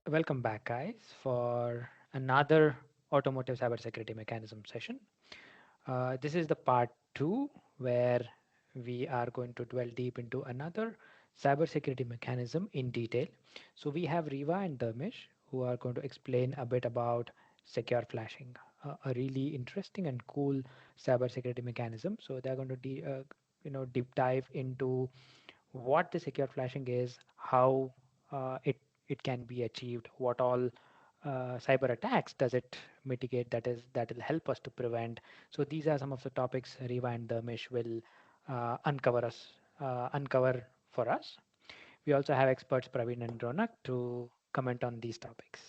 Welcome back, guys, for another automotive cybersecurity mechanism session. This is the part two where we are going to dwell deep into another cybersecurity mechanism in detail. So we have Riva and Dharmesh who are going to explain a bit about secure flashing, a really interesting and cool cybersecurity mechanism. So they're going to deep dive into what the secure flashing is, how it can be achieved, what all cyber attacks does it mitigate, that will help us to prevent. So these are some of the topics Riva and Dharmesh will uncover for us. We also have experts Praveen and Ronak to comment on these topics.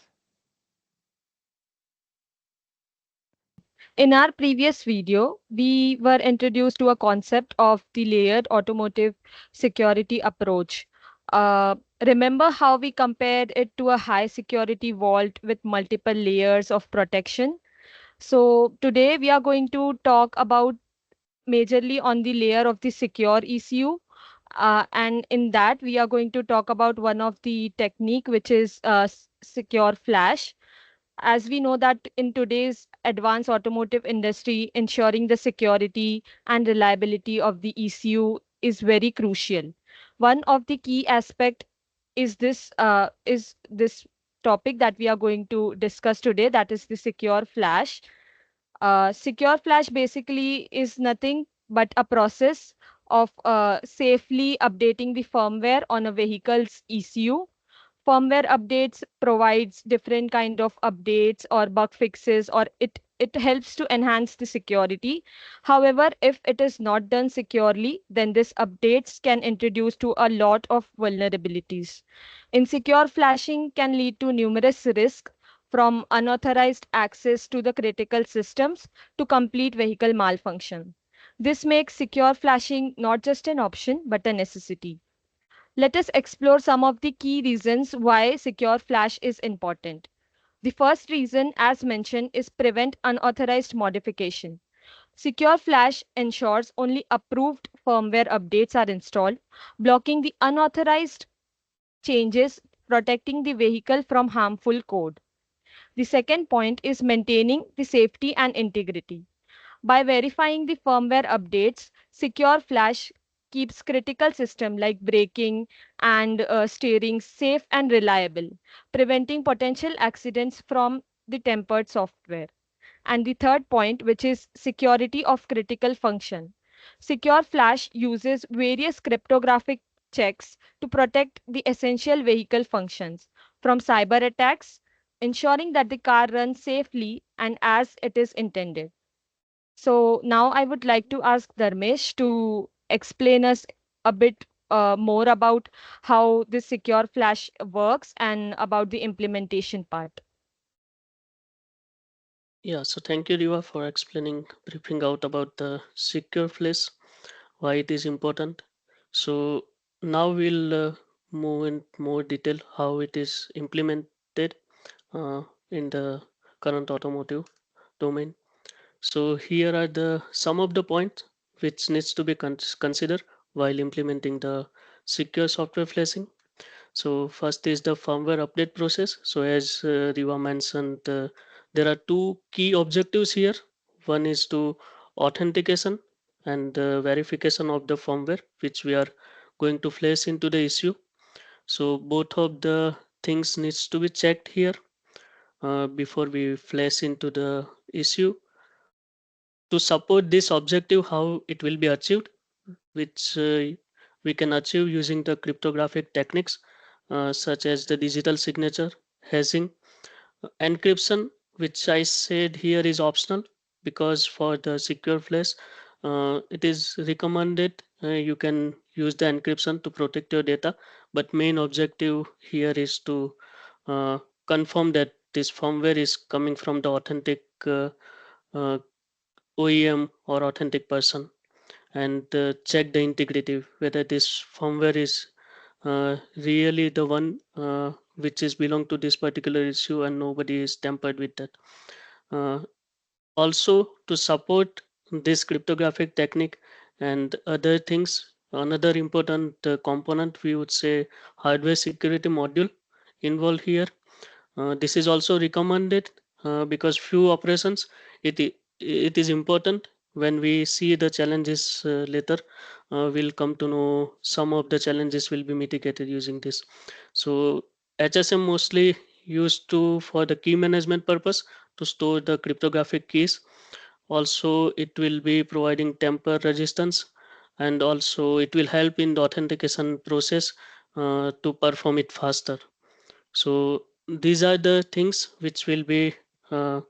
In our previous video, we were introduced to a concept of the layered automotive security approach. Uh, Remember how we compared it to a high security vault with multiple layers of protection? So today we are going to talk about majorly on the layer of the secure ECU. And in that, we are going to talk about one of the technique, which is secure flash. As we know that in today's advanced automotive industry, ensuring the security and reliability of the ECU is very crucial. One of the key aspect is this topic that we are going to discuss today, that is the secure flash. Secure flash basically is nothing but a process of safely updating the firmware on a vehicle's ECU. Firmware updates provides different kind of updates or bug fixes, or it helps to enhance the security. However, if it is not done securely, then this updates can introduce to a lot of vulnerabilities. Insecure flashing can lead to numerous risks, from unauthorized access to the critical systems to complete vehicle malfunction. This makes secure flashing not just an option but a necessity. Let us explore some of the key reasons why secure flash is important. The first reason, as mentioned, is prevent unauthorized modification. Secure flash ensures only approved firmware updates are installed, blocking the unauthorized changes, protecting the vehicle from harmful code. The second point is maintaining the safety and integrity. By verifying the firmware updates, Secure Flash keeps critical systems like braking and steering safe and reliable, preventing potential accidents from the tempered software. And the third point, which is security of critical function. Secure Flash uses various cryptographic checks to protect the essential vehicle functions from cyber attacks, ensuring that the car runs safely and as it is intended. So now I would like to ask Dharmesh to explain us a bit more about how this secure flash works and about the implementation part. Yeah, so thank you, Riva, for explaining, briefing out about the secure flash, why it is important. So now we'll move in more detail how it is implemented in the current automotive domain. So here are the some of the points which needs to be considered while implementing the secure software flashing. So first is the firmware update process. So as Riva mentioned, there are two key objectives here. One is to authentication and verification of the firmware, which we are going to flash into the issue. So both of the things needs to be checked here before we flash into the issue. To support this objective, how it will be achieved, which we can achieve using the cryptographic techniques such as the digital signature, hashing, encryption, which I said here is optional because for the secure flash, it is recommended you can use the encryption to protect your data, but main objective here is to uh, confirm that this firmware is coming from the authentic uh, OEM or authentic person, and check the integrity whether this firmware is really the one which is belong to this particular issue and nobody is tampered with that. Uh, Also to support this cryptographic technique and other things, another important component we would say hardware security module involved here. This is also recommended because few operations it is important. When we see the challenges later, we'll come to know some of the challenges will be mitigated using this. So HSM mostly used to for the key management purpose to store the cryptographic keys. Also, it will be providing temper resistance, and also it will help in the authentication process to perform it faster. So these are the things which will be uh,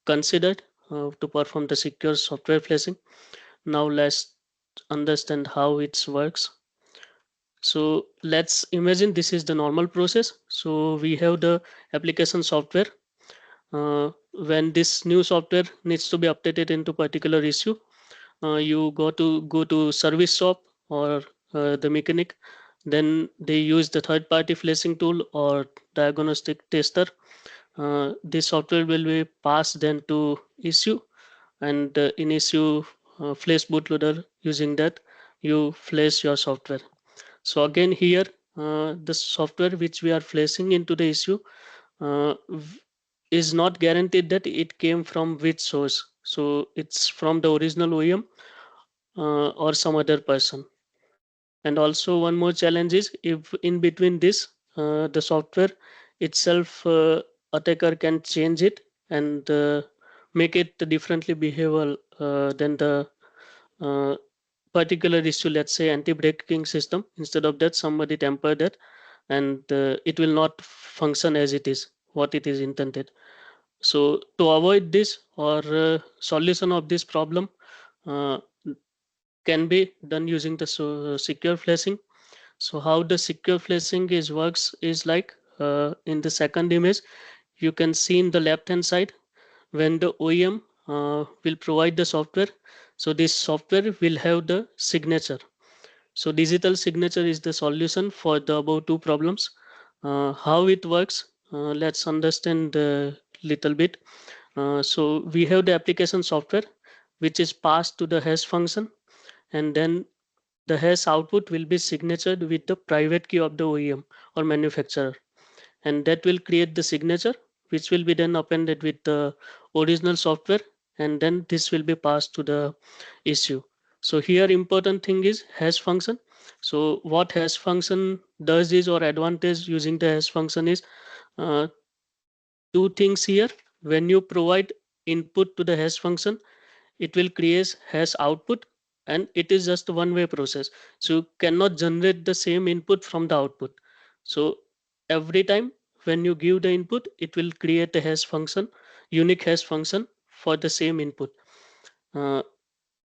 considered to perform the secure software flashing. Now let's understand how it works. So let's imagine this is the normal process. So we have the application software. When this new software needs to be updated into particular issue, you go to service shop or the mechanic. Then they use the third party flashing tool or diagnostic tester. This software will be passed then to issue, and in issue flash bootloader. Using that, you flash your software. So again here, the software which we are flashing into the issue uh, is not guaranteed that it came from which source. So it's from the original OEM or some other person. And also one more challenge is if in between this, the software itself, attacker can change it and make it differently behavioral than the uh, particular issue, let's say anti-braking system. Instead of that, somebody tamper that, and it will not function as it is, what it is intended. So to avoid this or solution of this problem uh, can be done using the secure flashing. So how the secure flashing is works is like, in the second image, you can see in the left hand side when the OEM will provide the software. So this software will have the signature. So digital signature is the solution for the above two problems. How it works, let's understand a little bit. So we have the application software which is passed to the hash function, and then the hash output will be signatured with the private key of the OEM or manufacturer, and that will create the signature which will be then appended with the original software, and then this will be passed to the issue. So here important thing is hash function. So what hash function does is, or advantage using the hash function is, uh, two things here. When you provide input to the hash function, it will create hash output, and it is just one way process. So you cannot generate the same input from the output. So every time when you give the input, it will create a hash function, unique hash function for the same input. uh,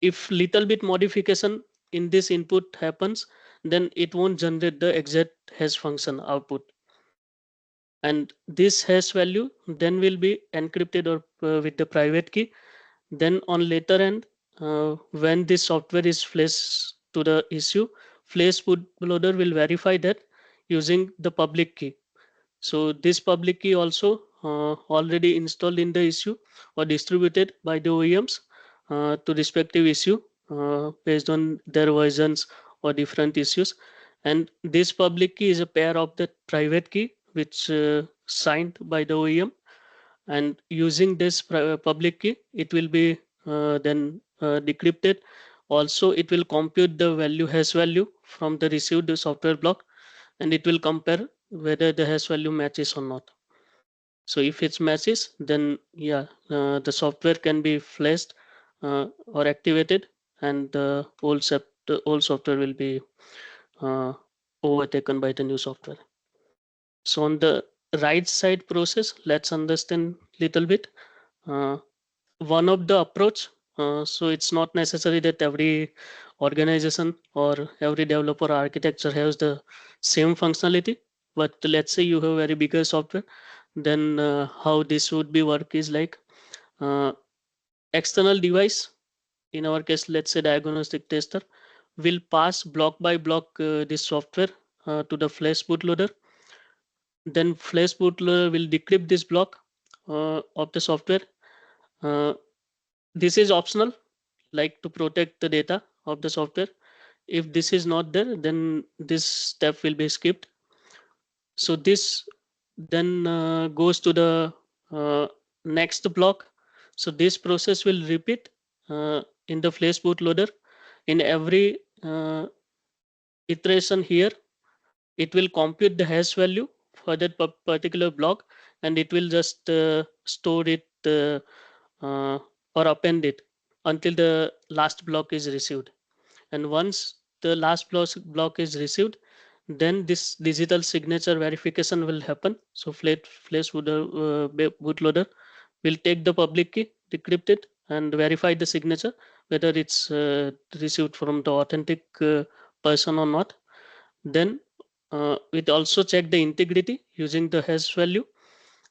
if little bit modification in this input happens, then it won't generate the exact hash function output, and this hash value then will be encrypted or with the private key. Then on later end, when this software is flashed to the issue, flash bootloader will verify that using the public key. So this public key also already installed in the issue or distributed by the OEMs to respective issue based on their versions or different issues. And this public key is a pair of the private key which signed by the OEM, and using this public key, it will be then decrypted. Also it will compute the value hash value from the received software block, and it will compare whether the hash value matches or not. So if it matches, then yeah, the software can be flashed or activated, and the old software will be uh, overtaken by the new software. So on the right side process, let's understand little bit. uh, One of the approach, so it's not necessary that every organization or every developer architecture has the same functionality, but let's say you have very bigger software, then how this would be work is like, uh, external device, in our case let's say diagnostic tester, will pass block by block this software to the flash bootloader. Then flash bootloader will decrypt this block of the software. uh, this is optional, like to protect the data of the software. If this is not there, then this step will be skipped. So this then goes to the uh, next block. So this process will repeat in the flash bootloader. In every iteration here, it will compute the hash value for that particular block, and it will just store it or append it until the last block is received. And once the last block is received, then this digital signature verification will happen. So flash bootloader will take the public key, decrypt it, and verify the signature whether it's received from the authentic person or not. Then it also check the integrity using the hash value,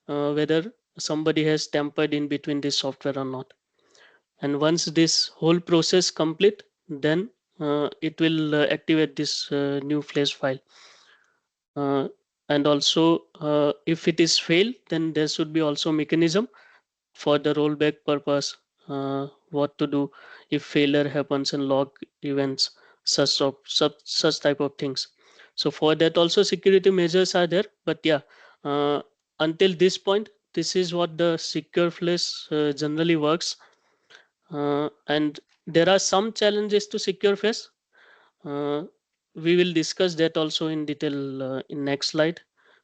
whether somebody has tampered in between this software or not. And once this whole process complete, then it will activate this new flash file. uh, and also if it is failed, then there should be also mechanism for the rollback purpose, what to do if failure happens and log events, such type of things. So for that also security measures are there. But yeah, uh, until this point, this is what the secure flash generally works. And there are some challenges to secure flash. uh, we will discuss that also in detail in next slide.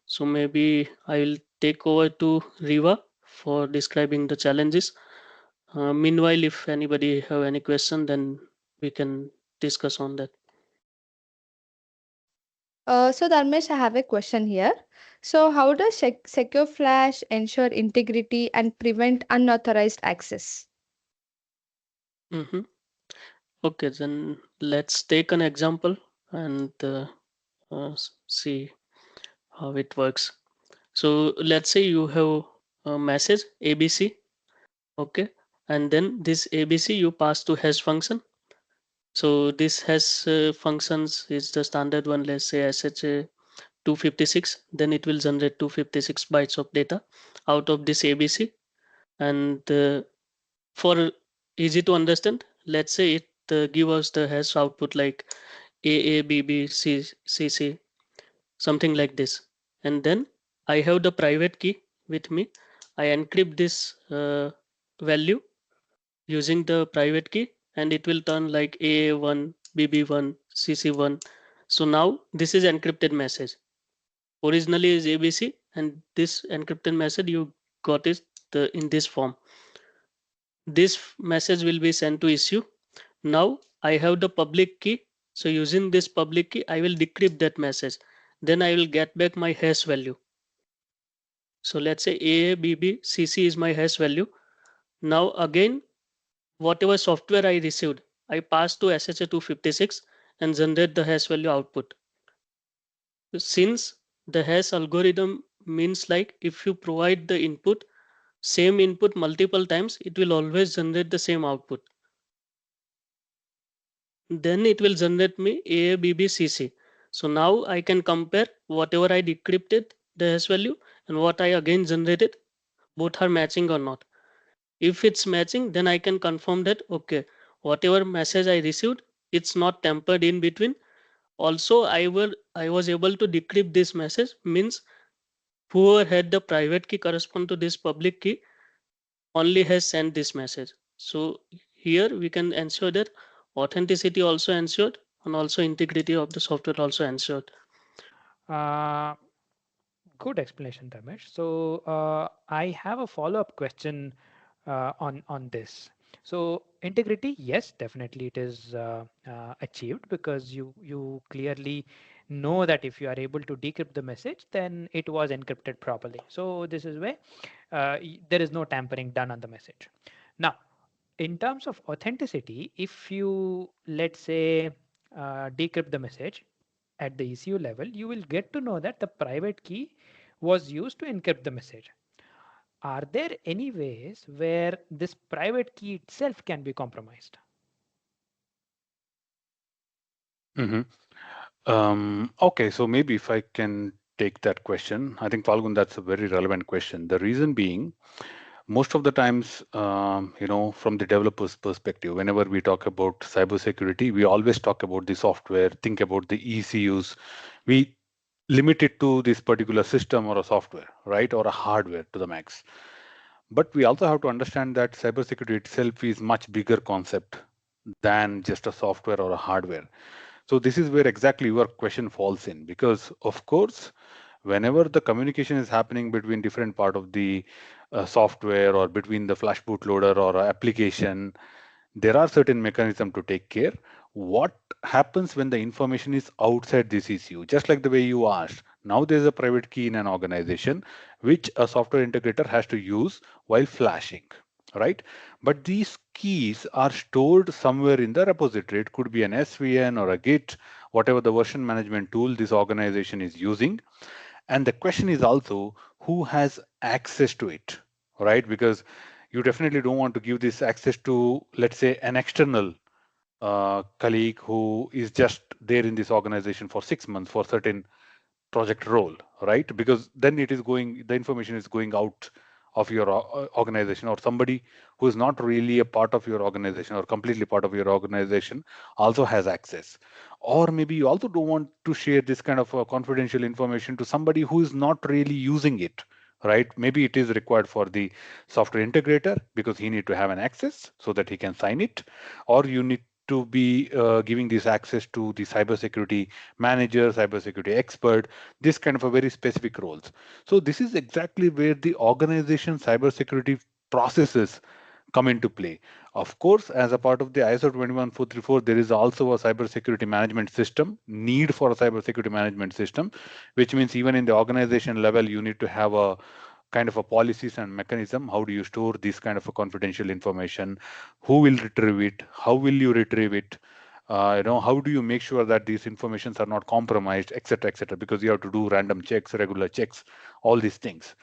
So maybe I will take over to Riva for describing the challenges. Meanwhile, if anybody have any question, then we can discuss on that. So Dharmesh, I have a question here. So how does Secure Flash ensure integrity and prevent unauthorized access? Mhm. Okay, then let's take an example and see how it works. So let's say you have a message ABC, okay, and then this ABC you pass to hash function. So this hash functions is the standard one. Let's say SHA 256. Then it will generate 256 bytes of data out of this ABC. And for easy to understand, let's say it give us the hash output like AABBCCC, something like this. And then I have the private key with me. I encrypt this value using the private key, and it will turn like AA1, BB1, CC1. So now this is encrypted message. Originally is ABC, and this encrypted message you got it in this form. This message will be sent to issue. Now I have the public key. So using this public key, I will decrypt that message. Then I will get back my hash value. So let's say AABBCC is my hash value. Now again, whatever software I received, I pass to SHA-256 and generate the hash value output. Since the hash algorithm means like if you provide the input, same input multiple times, it will always generate the same output. Then it will generate me AABBCC. So now I can compare whatever I decrypted the hash value and what I again generated, both are matching or not. If it's matching, then I can confirm that okay, whatever message I received, it's not tampered in between. Also, I was able to decrypt this message, means whoever had the private key correspond to this public key only has sent this message. So here we can ensure that authenticity also ensured and also integrity of the software also ensured. Uh, Good explanation, Ramesh. So I have a follow-up question on this. So integrity, yes, definitely it is achieved because you clearly know that if you are able to decrypt the message, then it was encrypted properly. So this is where there is no tampering done on the message. Now, in terms of authenticity, if you let's say decrypt the message at the ECU level, you will get to know that the private key was used to encrypt the message. Are there any ways where this private key itself can be compromised? Mhm. Okay, so maybe if I can take that question, I think Falgun, that's a very relevant question. The reason being, most of the times, from the developer's perspective, whenever we talk about cybersecurity, we always talk about the software, think about the ECUs. We limited to this particular system or a software, right, or a hardware to the max. But we also have to understand that cybersecurity itself is much bigger concept than just a software or a hardware. So this is where exactly your question falls in, because of course, whenever the communication is happening between different part of the software or between the flash bootloader or a application, there are certain mechanisms to take care. What happens when the information is outside this ECU? Just like the way you asked, now there's a private key in an organization which a software integrator has to use while flashing, right? But these keys are stored somewhere in the repository. It could be an SVN or a Git, whatever the version management tool this organization is using. And the question is also who has access to it, right? Because you definitely don't want to give this access to, let's say, an external colleague who is just there in this organization for 6 months for certain project role, right? Because then it is going, the information is going out of your organization, or somebody who is not really a part of your organization or completely part of your organization also has access. Or maybe you also don't want to share this kind of confidential information to somebody who is not really using it, right? Maybe it is required for the software integrator because he need to have an access so that he can sign it, or you need to be giving this access to the cybersecurity manager, cybersecurity expert, this kind of a very specific roles. So this is exactly where the organization cybersecurity processes come into play. Of course, as a part of the ISO 21434, there is also a cybersecurity management system, need for a cybersecurity management system, which means even in the organization level, you need to have a kind of a policies and mechanism. How do you store this kind of a confidential information? Who will retrieve it? How will you retrieve it? How do you make sure that these informations are not compromised, etc., because you have to do random checks, regular checks, all these things.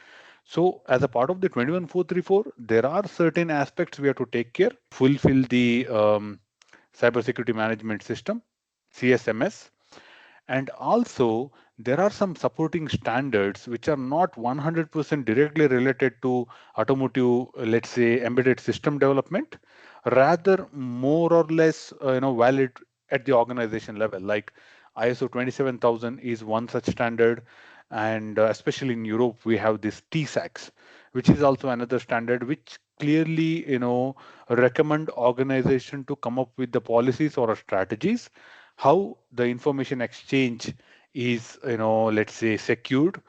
So as a part of the 21434, there are certain aspects we have to take care, fulfill the cybersecurity management system, CSMS. And also, there are some supporting standards which are not 100% directly related to automotive, let's say, embedded system development, rather more or less, valid at the organization level. Like ISO 27000 is one such standard, and especially in Europe, we have this TSAX, which is also another standard which clearly, recommend organization to come up with the policies or strategies how the information exchange is, let's say, secured.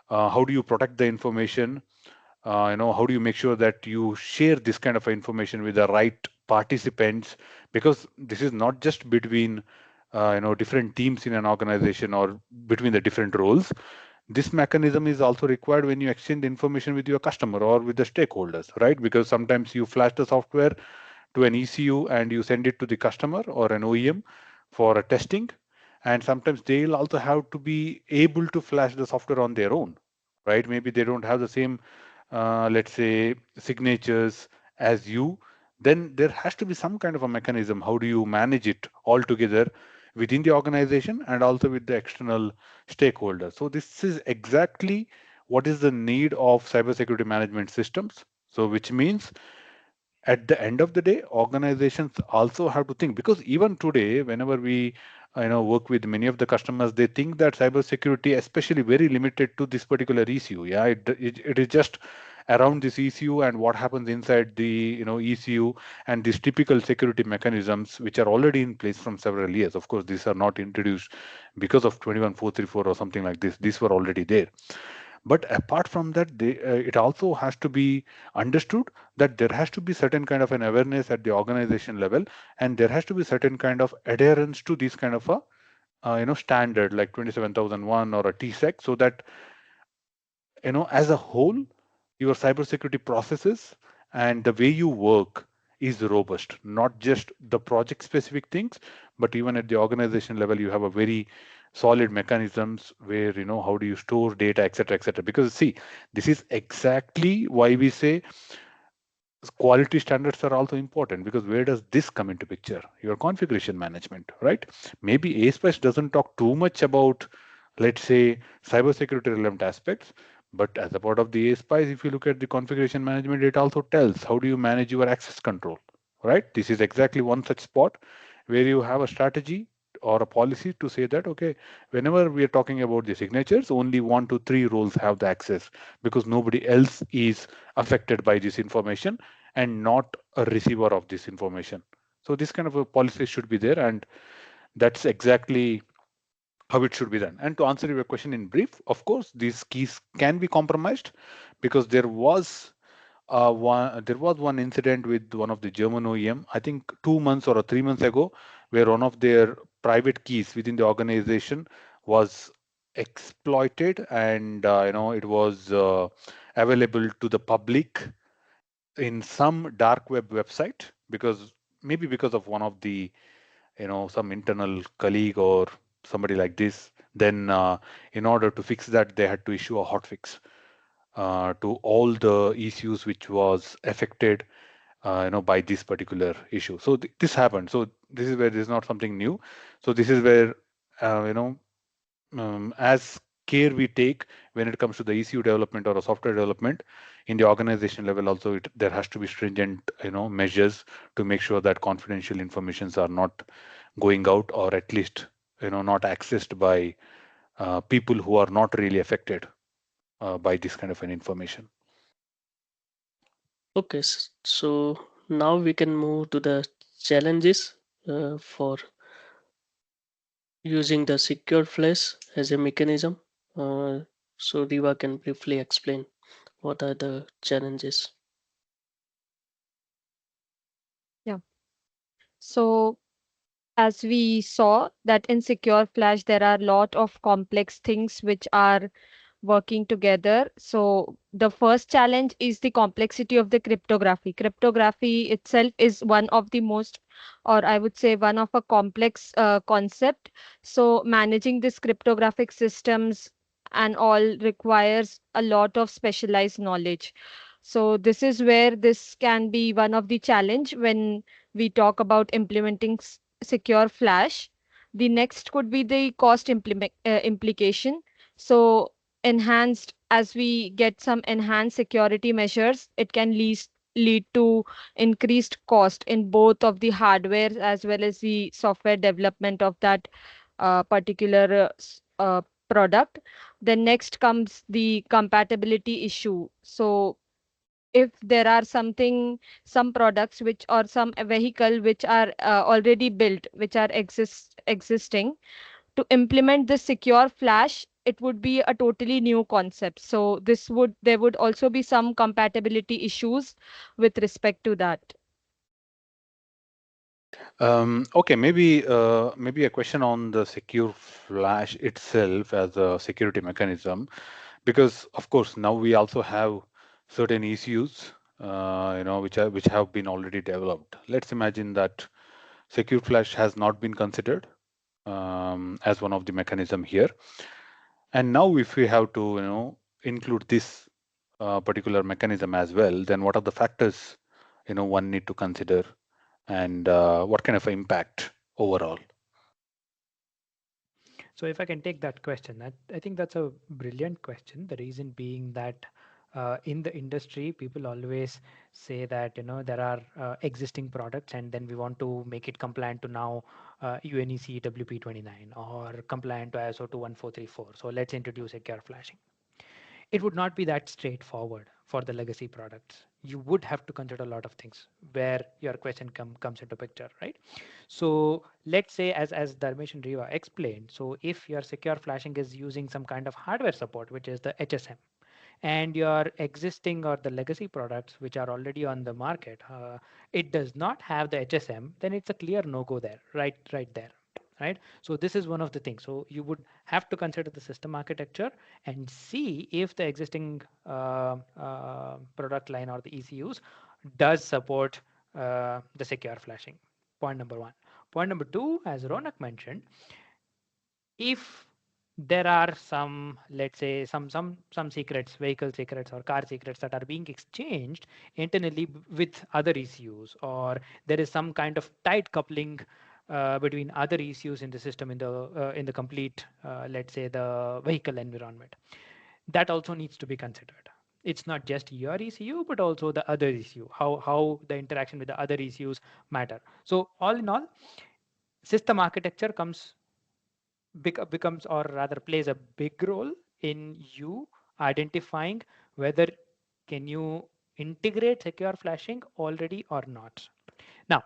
How do you protect the information? How do you make sure that you share this kind of information with the right participants? Because this is not just between different teams in an organization or between the different roles. This mechanism is also required when you exchange the information with your customer or with the stakeholders, right? Because sometimes you flash the software to an ECU and you send it to the customer or an OEM for a testing. And sometimes they'll also have to be able to flash the software on their own, right? Maybe they don't have the same, let's say, signatures as you. Then there has to be some kind of a mechanism. How do you manage it all together within the organization and also with the external stakeholders? So this is exactly what is the need of cybersecurity management systems. So which means at the end of the day, organizations also have to think, because even today, whenever we work with many of the customers, they think that cybersecurity, especially very limited to this particular ECU. Yeah, it is just around this ECU and what happens inside the ECU and these typical security mechanisms which are already in place from several years. Of course, these are not introduced because of 21434 or something like this. These were already there. But apart from that, it also has to be understood that there has to be certain kind of an awareness at the organization level, and there has to be certain kind of adherence to this kind of a standard like 27001 or a TSEC, so that as a whole, your cybersecurity processes and the way you work is robust, not just the project specific things, but even at the organization level, you have a very solid mechanisms where, how do you store data, etc., because see, this is exactly why we say quality standards are also important, because where does this come into picture? Your configuration management, right? Maybe ASPICE doesn't talk too much about, let's say, cybersecurity relevant aspects, but as a part of the ASPICE, if you look at the configuration management, it also tells how do you manage your access control, right? This is exactly one such spot where you have a strategy or a policy to say that, okay, whenever we are talking about the signatures, only 1 to 3 roles have the access because nobody else is affected by this information and not a receiver of this information. So this kind of a policy should be there, and that's exactly how it should be done. And to answer your question in brief, of course, these keys can be compromised because there was one incident with one of the German OEM, I think 2 months or 3 months ago, where one of their private keys within the organization was exploited, and it was available to the public in some dark web website because maybe because of one of the some internal colleague or somebody like this. Then in order to fix that, they had to issue a hotfix to all the issues which was affected by this particular issue. So this happened. So this is where this is not something new. So this is where uh, you know as care we take when it comes to the ECU development or a software development in the organization level, also there has to be stringent measures to make sure that confidential informations are not going out, or at least not accessed by people who are not really affected by this kind of an information. Okay, so now we can move to the challenges for using the secure flash as a mechanism. Uh, so Riva can briefly explain what are the challenges. Yeah. So as we saw that in secure flash there are a lot of complex things which are working together. So the first challenge is the complexity of the cryptography. Cryptography itself is one of the most, or I would say one of a complex concept. So managing this cryptographic systems and all requires a lot of specialized knowledge. So this is where this can be one of the challenge when we talk about implementing secure flash. The next could be the cost implication. So enhanced, as we get some enhanced security measures, it can lead to increased cost in both of the hardware as well as the software development of that particular product. Then next comes the compatibility issue. So if there are some products which, or some vehicle which are already built, which are existing, to implement the secure flash, it would be a totally new concept. So there would also be some compatibility issues with respect to that. Okay, maybe a question on the secure flash itself as a security mechanism, because of course now we also have certain issues, which have been already developed. Let's imagine that secure flash has not been considered as one of the mechanism here, and now if we have to include this particular mechanism as well, then what are the factors one need to consider, and what kind of impact overall? So if I can take that question, I think that's a brilliant question. The reason being that in the industry, people always say that there are existing products, and then we want to make it compliant to now UNEC WP29 or compliant to ISO 21434. So let's introduce secure flashing. It would not be that straightforward for the legacy products. You would have to consider a lot of things where your question comes into picture, right? So let's say, as Dharmesh and Riva explained, so if your secure flashing is using some kind of hardware support, which is the HSM, and your existing or the legacy products which are already on the market, it does not have the HSM, then it's a clear no-go there, right there. Right. So this is one of the things. So you would have to consider the system architecture and see if the existing product line or the ECUs does support the secure flashing. Point number one. Point number two, as Ronak mentioned, if there are some, let's say, some secrets, vehicle secrets or car secrets that are being exchanged internally with other ECUs, or there is some kind of tight coupling between other ECUs in the system, in the complete, let's say, the vehicle environment, that also needs to be considered. It's not just your ECU, but also the other ECU, how the interaction with the other ECUs matter. So all in all, system architecture becomes, or rather plays a big role in you identifying whether can you integrate secure flashing already or not. Now,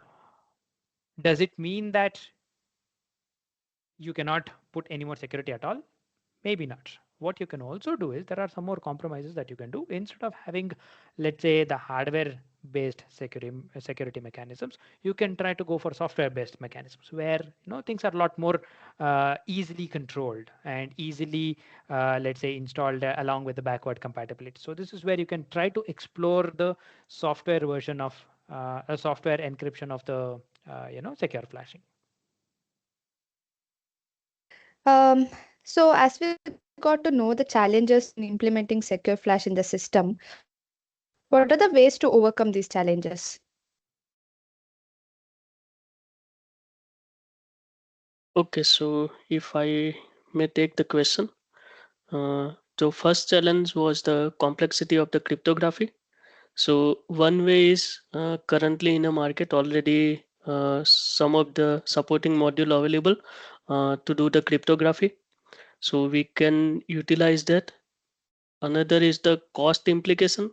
does it mean that you cannot put any more security at all? Maybe not. What you can also do is there are some more compromises that you can do. Instead of having, let's say, the hardware based security mechanisms, you can try to go for software based mechanisms where things are a lot more easily controlled and easily, let's say, installed along with the backward compatibility. So this is where you can try to explore the software version of a software encryption of the secure flashing. Um, so as we got to know the challenges in implementing secure flash in the system, what are the ways to overcome these challenges? Okay, so if I may take the question, so first challenge was the complexity of the cryptography. So one way is currently in a market already some of the supporting module available to do the cryptography. So we can utilize that. Another is the cost implication.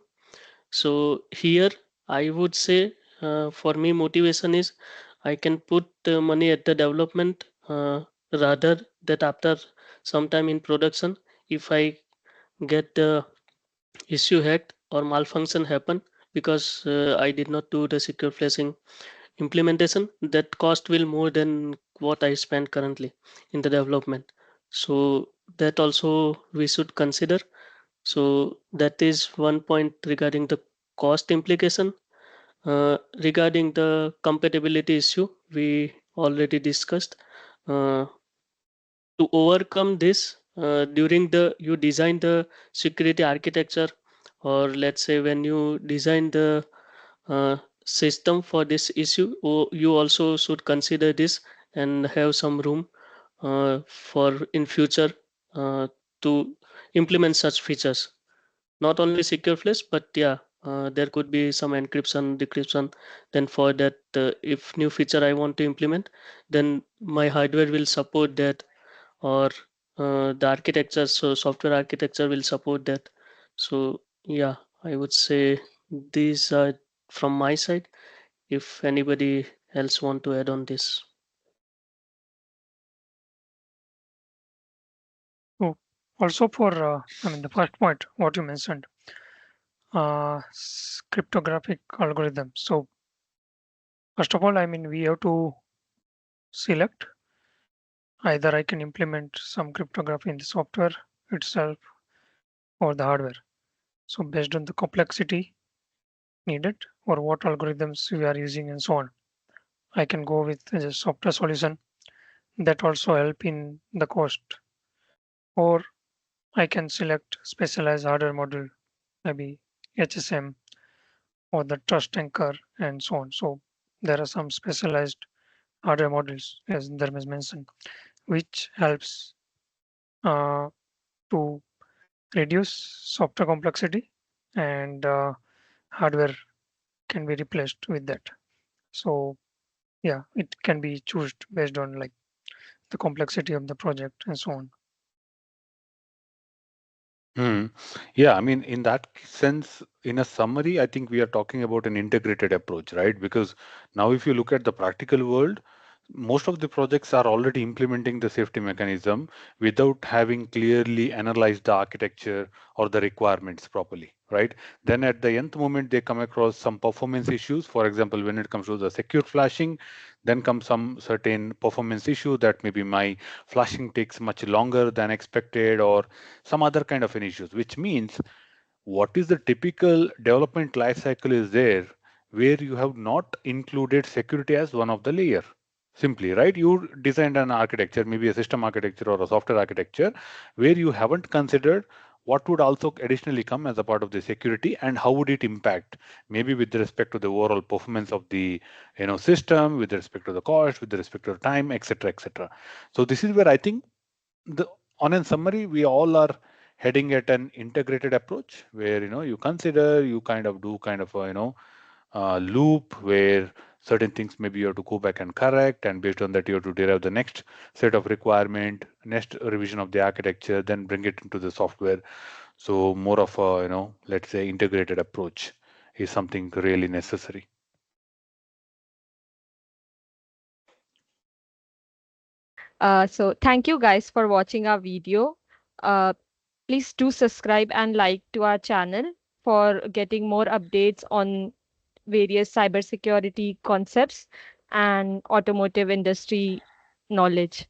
So here I would say for me motivation is I can put money at the development rather that after some time in production if I get the issue hacked or malfunction happen because I did not do the secure flashing implementation, that cost will more than what I spend currently in the development. So that also we should consider. So that is one point regarding the cost implication. Regarding the compatibility issue, we already discussed. Uh, to overcome this, during the you design the security architecture, or let's say when you design the system for this issue, you also should consider this and have some room for in future to implement such features. Not only secure flash, but yeah, there could be some encryption, decryption. Then for that, if new feature I want to implement, then my hardware will support that, or the architecture, so software architecture will support that. So yeah, I would say these are from my side. If anybody else want to add on this. So also for, the first point, what you mentioned, cryptographic algorithm. So first of all, we have to select either I can implement some cryptography in the software itself or the hardware. So based on the complexity needed or what algorithms we are using and so on, I can go with the software solution that also help in the cost, or I can select specialized hardware module, maybe HSM or the trust anchor and so on. So there are some specialized hardware modules, as Dharmesh mentioned, which helps uh, to reduce software complexity, and hardware can be replaced with that. So yeah, it can be chosen based on like the complexity of the project and so on. Hmm. Yeah, I mean, in that sense, in a summary, I think we are talking about an integrated approach, right? Because now, if you look at the practical world, most of the projects are already implementing the safety mechanism without having clearly analyzed the architecture or the requirements properly, right? Then at the nth moment, they come across some performance issues. For example, when it comes to the secure flashing, then comes some certain performance issue that maybe my flashing takes much longer than expected, or some other kind of an issues, which means what is the typical development life cycle is there where you have not included security as one of the layer. Simply, right? You designed an architecture, maybe a system architecture or a software architecture, where you haven't considered what would also additionally come as a part of the security and how would it impact, maybe with respect to the overall performance of the system, with respect to the cost, with respect to the time, etc., etc. So this is where I think the on a summary, we all are heading at an integrated approach where you consider, you kind of do kind of a loop where certain things maybe you have to go back and correct, and based on that you have to derive the next set of requirement, next revision of the architecture, then bring it into the software. So more of a, let's say integrated approach is something really necessary. So thank you guys for watching our video. Uh, Please do subscribe and like to our channel for getting more updates on various cybersecurity concepts and automotive industry knowledge.